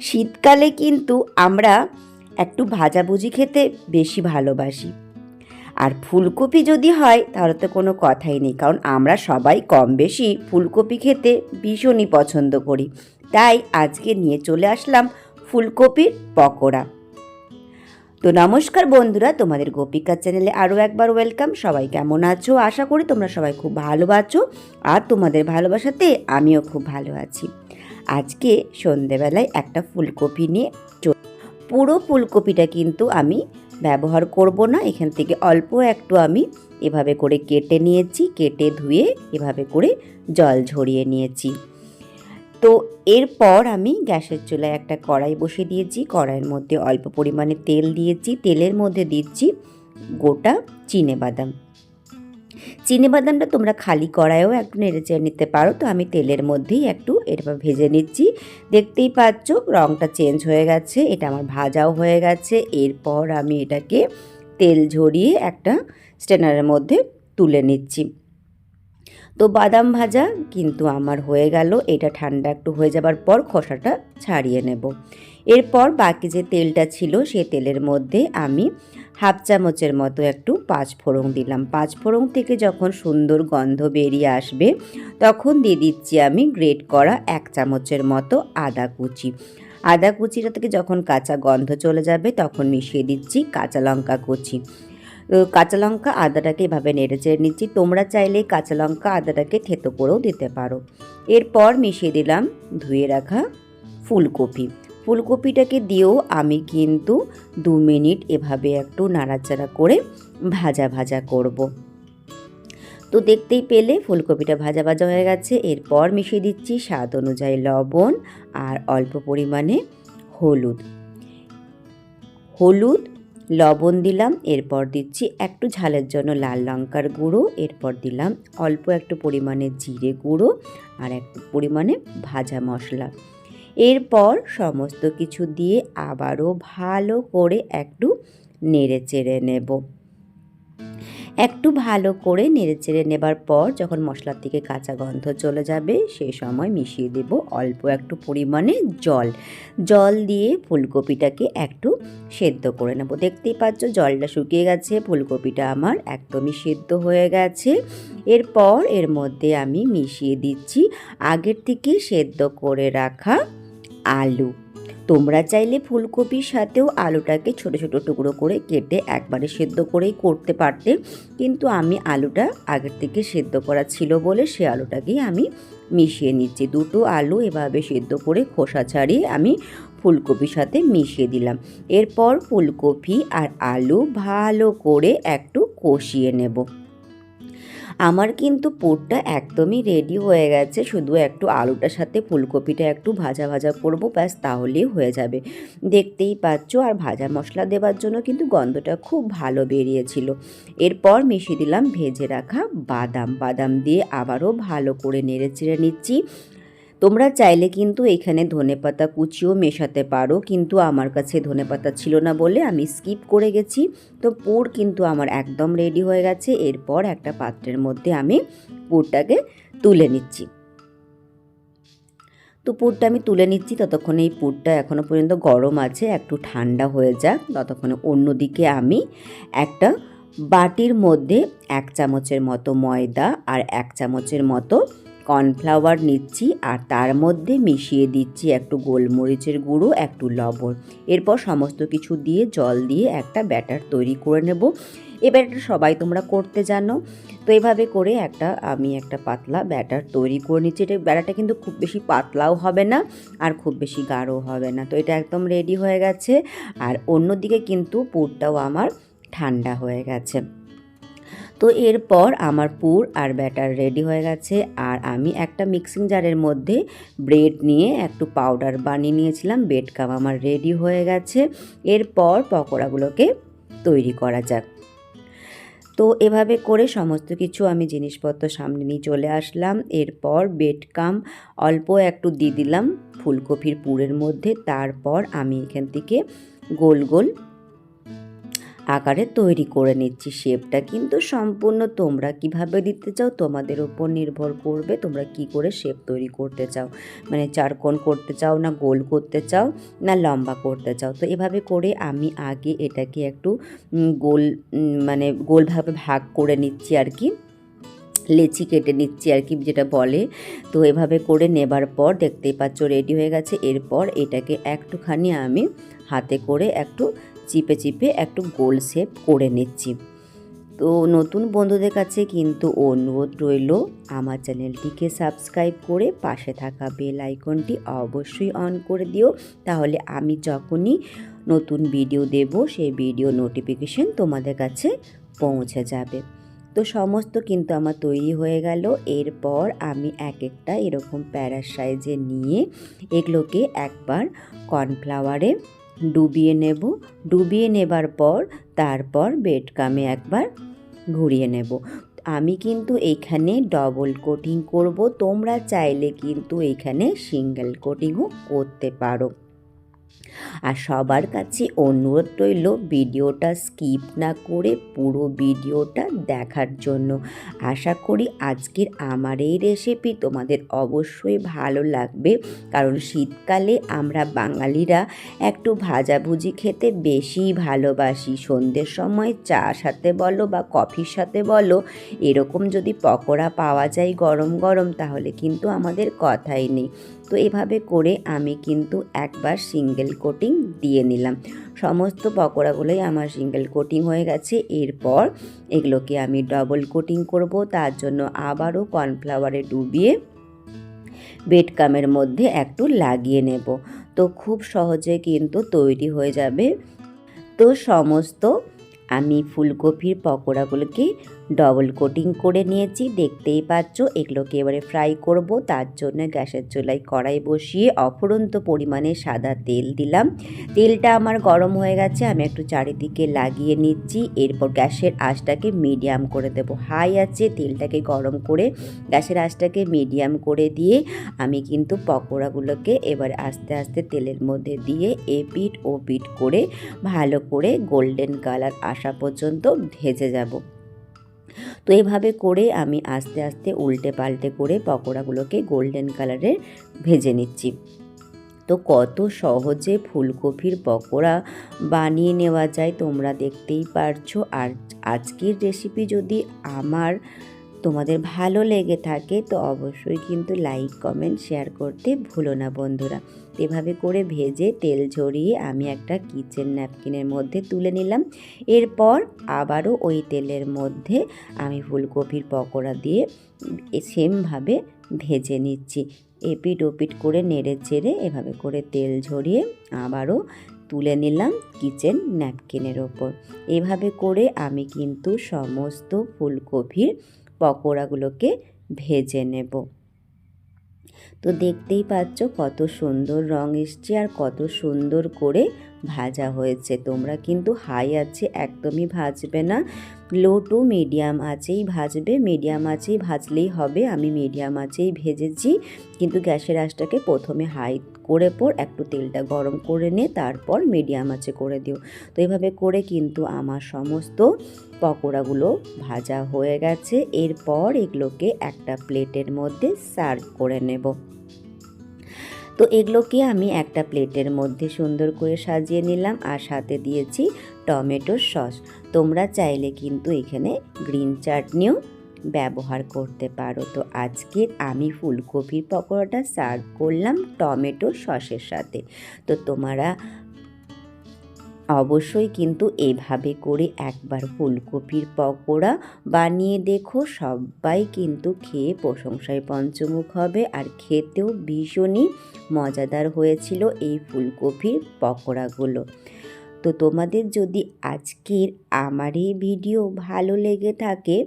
শীতকালে কিন্তু আমরা একটু ভাজাভুজি খেতে বেশি ভালোবাসি। আর ফুলকপি যদি হয় তাহলে তো কোনো কথাই নেই, কারণ আমরা সবাই কম বেশি ফুলকপি খেতে ভীষণই পছন্দ করি। তাই আজকে নিয়ে চলে আসলাম ফুলকপির পকোড়া। তো নমস্কার বন্ধুরা, তোমাদের গোপিকা চ্যানেলে আরও একবার ওয়েলকাম। সবাই কেমন আছো? আশা করি তোমরা সবাই খুব ভালো আছো, আর তোমাদের ভালোবাসাতে আমিও খুব ভালো আছি। আজকে সন্ধেবেলায় একটা ফুলকপি নিয়ে পুরো ফুলকপিটা কিন্তু আমি ব্যবহার করব না, এখান থেকে অল্প একটু আমি এভাবে করে কেটে নিয়েছি, কেটে ধুয়ে এভাবে করে জল ঝরিয়ে নিয়েছি। তো এরপর আমি গ্যাসের চুলায় একটা কড়াই বসিয়ে দিয়েছি, কড়াইয়ের মধ্যে অল্প পরিমাণে তেল দিয়েছি, তেলের মধ্যে দিচ্ছি গোটা চিনেবাদাম। চিনেবাদামটা তোমরা খালি কড়াইও একটু নেড়েচেড়ে নিতে পারো, তো আমি তেলের মধ্যেই একটু এরপর ভেজে নিচ্ছি। দেখতেই পাচ্ছ রঙটা চেঞ্জ হয়ে গেছে, এটা আমার ভাজাও হয়ে গেছে। এরপর আমি এটাকে তেল ঝরিয়ে একটা স্ট্রেনারের মধ্যে তুলে নিচ্ছি। তো বাদাম ভাজা কিন্তু আমার হয়ে গেল, এটা ঠান্ডা একটু হয়ে যাবার পর খোসাটা ছাড়িয়ে নেব। এরপর বাকি যে তেলটা ছিল সেই তেলের মধ্যে আমি হাফ চামচের মতো একটু পাঁচফোড়ন দিলাম। পাঁচফোড়ন থেকে যখন সুন্দর গন্ধ বেরিয়ে আসবে তখন দিয়ে দিচ্ছি আমি গ্রেট করা 1 চামচের মতো আদা কুচি। আদা কুচিটা থেকে যখন কাঁচা গন্ধ চলে যাবে তখন মিশিয়ে দিচ্ছি কাঁচা লঙ্কা কুচি। কাঁচা লঙ্কা আদাটাকে এভাবে নেড়েচেড়ে নিচ্ছি, তোমরা চাইলে কাঁচা লঙ্কা আদাটাকে থেতো করেও দিতে পারো। এরপর মিশিয়ে দিলাম ধুয়ে রাখা ফুলকপি। ফুলকপিটাকে দিয়েও আমি কিন্তু 2 মিনিট এভাবে একটু নাড়াচাড়া করে ভাজা ভাজা করব। তো দেখতেই পেলে ফুলকপিটা ভাজা ভাজা হয়ে গেছে। এরপর মিশিয়ে দিচ্ছি স্বাদ অনুযায়ী লবণ আর অল্প পরিমাণে হলুদ। লবণ দিলাম, এরপর দিচ্ছি একটু ঝালের জন্য লাল লঙ্কার গুঁড়ো, এরপর দিলাম অল্প একটু পরিমাণে জিরে গুঁড়ো আর একটু পরিমাণে ভাজা মশলা। এরপর সমস্ত কিছু দিয়ে আবারও ভালো করে একটু নেড়েচেড়ে নেব। একটু ভালো করে নেড়েচেড়ে নেবার পর যখন মশলার থেকে কাঁচা গন্ধ চলে যাবে সেই সময় মিশিয়ে দেব অল্প একটু পরিমাণে জল দিয়ে ফুলকপিটাকে একটু সেদ্ধ করে নেব। দেখতেই পাচ্ছ জলটা শুকিয়ে গেছে, ফুলকপিটা আমার একদমই সেদ্ধ হয়ে গেছে। এরপর এর মধ্যে আমি মিশিয়ে দিচ্ছি আগের থেকে সেদ্ধ করে রাখা আলু। তোমরা চাইলে ফুলকপির সাথেও আলুটাকে ছোট ছোট টুকরো করে কেটে একবারে সেদ্ধ করেই করতে পারতে, কিন্তু আমি আলুটা আগের থেকে সেদ্ধ করা ছিল বলে সে আলুটাকেই আমি মিশিয়ে নিচ্ছি। দুটো আলু এভাবে সেদ্ধ করে খোসা ছাড়িয়ে আমি ফুলকপির সাথে মিশিয়ে দিলাম। এরপর ফুলকপি আর আলু ভালো করে একটু কষিয়ে নেব। আমার কিন্তু পুরটা একদমই রেডি হয়ে গেছে, শুধু একটু আলুটার সাথে ফুলকপিটা একটু ভাজা ভাজা করবো, ব্যাস তাহলেই হয়ে যাবে। দেখতেই পাচ্ছ, আর ভাজা মশলা দেওয়ার জন্য কিন্তু গন্ধটা খুব ভালো বেরিয়েছিল। এরপর মিশিয়ে দিলাম ভেজে রাখা বাদাম দিয়ে আবারও ভালো করে নেড়েচেড়ে নিচ্ছি। তোমরা চাইলে কিন্তু এখানে ধনেপাতা কুচিও মেশাতে পারো, কিন্তু আমার কাছে ধনেপাতা ছিল না বলে আমি স্কিপ করে গেছি। তো পুর কিন্তু আমার একদম রেডি হয়ে গেছে। এরপর একটা পাত্রের মধ্যে আমি পুরটাকে তুলে নিচ্ছি। তো পুরটা আমি তুলে নিচ্ছি, ততক্ষণে এই পুরটা এখনও পর্যন্ত গরম আছে, একটু ঠান্ডা হয়ে যাক ততক্ষণে অন্যদিকে আমি একটা বাটির মধ্যে 1 চামচের মতো ময়দা আর 1 চামচের মতো কর্নফ্লাওয়ার নিচ্ছি, আর তার মধ্যে মিশিয়ে দিচ্ছি একটু গোলমরিচের গুঁড়ো, একটু লবণ। এরপর সমস্ত কিছু দিয়ে জল দিয়ে একটা ব্যাটার তৈরি করে নেব। এই ব্যাটারটা সবাই তোমরা করতে জানো। তো এইভাবে করে আমি একটা পাতলা ব্যাটার তৈরি করে নিচ্ছি। এটা ব্যাটারটা কিন্তু খুব বেশি পাতলাও হবে না আর খুব বেশি গাঢ়ও হবে না। তো এটা একদম রেডি হয়ে গেছে, আর অন্যদিকে কিন্তু পুরটাও আমার ঠান্ডা হয়ে গেছে। তো এরপর আমার পুর আর ব্যাটার রেডি হয়ে গেছে, আর আমি একটা মিক্সিং জারের মধ্যে ব্রেড নিয়ে একটু পাউডার বানিয়ে নিয়েছিলাম। ব্রেড কাম আমার রেডি হয়ে গেছে। এরপর পকোড়াগুলোকে তৈরি করা যাক। তো এভাবে করে সমস্ত কিছু আমি জিনিসপত্র সামনে নিয়ে চলে আসলাম। এরপর ব্রেড কাম অল্প একটু দিয়ে দিলাম ফুলকপির পুরের মধ্যে। তারপর আমি এখান থেকে গোল গোল আকারে তৈরি করে নিচ্ছি। শেপটা কিন্তু সম্পূর্ণ তোমরা কিভাবে দিতে চাও তোমাদের উপর নির্ভর করবে, তোমরা কি করে শেপ তৈরি করতে চাও, মানে চারকোণ করতে চাও না গোল করতে চাও না লম্বা করতে চাও। তো এভাবে করে আমি আগে এটাকে একটু গোল মানে গোলভাবে ভাগ করে নিচ্ছি আর কি, লেচি কেটে নিচ্ছি আর কি যেটা বলে। তো এভাবে করে নেবার পর দেখতেই পাচ্ছ রেডি হয়ে গেছে। এরপর এটাকে একটুখানি আমি হাতে করে একটু চিপে চিপে একটু গোল শেপ করে নিচ্ছি। তো নতুন বন্ধুদের কাছে কিন্তু অনুরোধ রইল আমার চ্যানেলটিকে সাবস্ক্রাইব করে পাশে থাকা বেল আইকনটি অবশ্যই অন করে দিও, তাহলে আমি যখনই নতুন ভিডিও দেব সেই ভিডিও নোটিফিকেশন তোমাদের কাছে পৌঁছে যাবে। তো সমস্ত কিন্তু আমার তৈরি হয়ে গেল। এরপর আমি এক একটা এরকম প্যারার সাইজে নিয়ে এগুলোকে একবার কর্নফ্লাওয়ারে ডুবিয়ে নেব। ডুবিয়ে নেবার পর তারপর ব্রেড গামে একবার ঘুরিয়ে নেব। আমি কিন্তু এইখানে ডবল কোটিং করব, তোমরা চাইলে কিন্তু এইখানে সিঙ্গেল কোটিংও করতে পারো। আর সবার কাছে অনুরোধ রইল ভিডিওটা স্কিপ না করে পুরো ভিডিওটা দেখার জন্য। আশা করি আজকের আমার এই রেসিপি তোমাদের অবশ্যই ভালো লাগবে, কারণ শীতকালে আমরা বাঙালিরা একটু ভাজাভুজি খেতে বেশি ভালোবাসি। সন্ধ্যের সময় চা সাথে বলো বা কফির সাথে বলো, এরকম যদি পকোড়া পাওয়া যায় গরম গরম তাহলে কিন্তু আমাদের কথাই নেই। তো এভাবে করে আমি কিন্তু একবার সিঙ্গেল কোটিং দিয়ে নিলাম। সমস্ত পকোড়াগুলোই আমার সিঙ্গেল কোটিং হয়ে গেছে। এরপর এগুলোকে আমি ডবল কোটিং করব, তার জন্য আবারও কর্নফ্লাওয়ারে ডুবিয়ে ব্রেড ক্রামের মধ্যে একটু লাগিয়ে নেব। তো খুব সহজে কিন্তু তৈরি হয়ে যাবে। তো সমস্ত আমি ফুলকপির পকোড়াগুলোকে ডবল কোটিং করে নিয়েছি, দেখতেই পাচ্ছ। এগুলোকে এবারে ফ্রাই করব, তার জন্য গ্যাসের চুলায় কড়াই বসিয়ে অফুরন্ত পরিমাণে সাদা তেল দিলাম। তেলটা আমার গরম হয়ে গেছে, আমি একটু চারিদিকে লাগিয়ে নিচ্ছি। এরপর গ্যাসের আঁচটাকে মিডিয়াম করে দেব। হাই আছে তেলটাকে গরম করে গ্যাসের আঁচটাকে মিডিয়াম করে দিয়ে আমি কিন্তু পকোড়াগুলোকে এবার আস্তে আস্তে তেলের মধ্যে দিয়ে এপিট ও পিট করে ভালো করে গোল্ডেন কালার আসা পর্যন্ত ভেজে যাব। তো এভাবে করে আমি আস্তে আস্তে উল্টে পাল্টে করে পকোড়াগুলোকে গোল্ডেন কালারের ভেজে নিচ্ছি। তো কত সহজে ফুলকপির পকোড়া বানিয়ে নেওয়া যায় তোমরা দেখতেই পারছো। আর আজকের রেসিপি যদি আমার তোমাদের ভালো লেগে থাকে তো অবশ্যই কিন্তু লাইক কমেন্ট শেয়ার করতে ভুলো না বন্ধুরা। এভাবে করে ভেজে তেল ঝরিয়ে আমি একটা কিচেন ন্যাপকিনের মধ্যে তুলে নিলাম। এরপর আবারও ওই তেলের মধ্যে আমি ফুলকপির পকোড়া দিয়ে সেমভাবে ভেজে নিচ্ছি। এপিট ওপিট করে নেড়ে চেড়ে এভাবে করে তেল ঝরিয়ে আবারও তুলে নিলাম কিচেন ন্যাপকিনের ওপর। এভাবে করে আমি কিন্তু সমস্ত ফুলকপির পকোড়াগুলোকে ভেজে নেব। তো দেখতেই পাচ্ছ কত সুন্দর রং এসছে আর কত সুন্দর করে ভাজা হয়েছে। তোমরা কিন্তু হাই আছে একদমই ভাজবে না, লো টু মিডিয়াম আঁচেই ভাজবে। মিডিয়াম আঁচেই ভাজলেই হবে। আমি মিডিয়াম আঁচেই ভেজেছি, কিন্তু গ্যাসের আঁচটাকে প্রথমে হাই করে পর একটু তেলটা গরম করে নে তারপর মিডিয়াম আঁচে করে দিও। তো এইভাবে করে কিন্তু আমার সমস্ত পকোড়াগুলো ভাজা হয়ে গেছে। এরপর এগুলোকে একটা প্লেটের মধ্যে সার্ভ করে নেব। তো এগুলোকে আমি একটা প্লেটের মধ্যে সুন্দর করে সাজিয়ে নিলাম আর সাথে দিয়েছি টমেটোর সস। তোমরা চাইলে কিন্তু এখানে গ্রিন চাটনিও ব্যবহার করতে পারো। তো আজকের আমি ফুলকপির পকোড়াটা সার্ভ করলাম টমেটো সসের সাথে। তো তোমরা অবশ্যই কিন্তু এভাবে করে একবার ফুলকপির পকোড়া বানিয়ে দেখো, সবাই কিন্তু খেয়ে প্রশংসায় পঞ্চমুখ হবে। আর খেতেও ভীষণই মজাদার হয়েছিল এই ফুলকপির পকোড়াগুলো। তো তোমাদের যদি আজকের আমার এই ভিডিও ভালো লেগে থাকে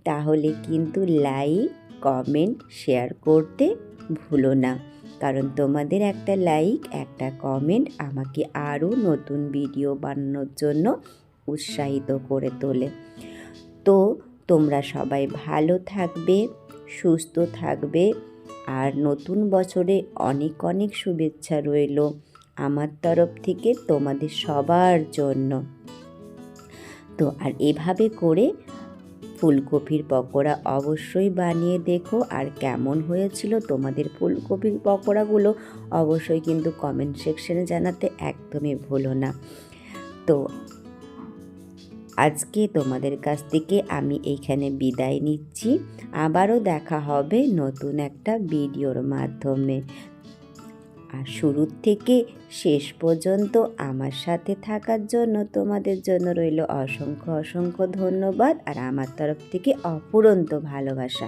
তাহলে কিন্তু লাইক কমেন্ট শেয়ার করতে ভুলো না, কারণ তোমাদের একটা লাইক একটা কমেন্ট আমাকে আরও নতুন ভিডিও বানানোর জন্য উৎসাহিত করে তোলে। তো তোমরা সবাই ভালো থাকবে, সুস্থ থাকবে, আর নতুন বছরে অনেক অনেক শুভেচ্ছা রইল আমার তরফ থেকে তোমাদের সবার জন্য। তো আর এভাবে করে ফুলকপির পকোড়া অবশ্যই বানিয়ে দেখো, আর কেমন হয়েছিল তোমাদের ফুলকপির পকোড়াগুলো অবশ্যই কিন্তু কমেন্ট সেকশনে জানাতে একদমই ভুলো না। তো আজকে তোমাদের কাছ থেকে আমি এইখানে বিদায় নিচ্ছি। আবারও দেখা হবে নতুন একটা ভিডিওর মাধ্যমে। আর শুরুর থেকে শেষ পর্যন্ত আমার সাথে থাকার জন্য তোমাদের জন্য রইল অসংখ্য অসংখ্য ধন্যবাদ, আর আমার তরফ থেকে অফুরন্ত ভালোবাসা।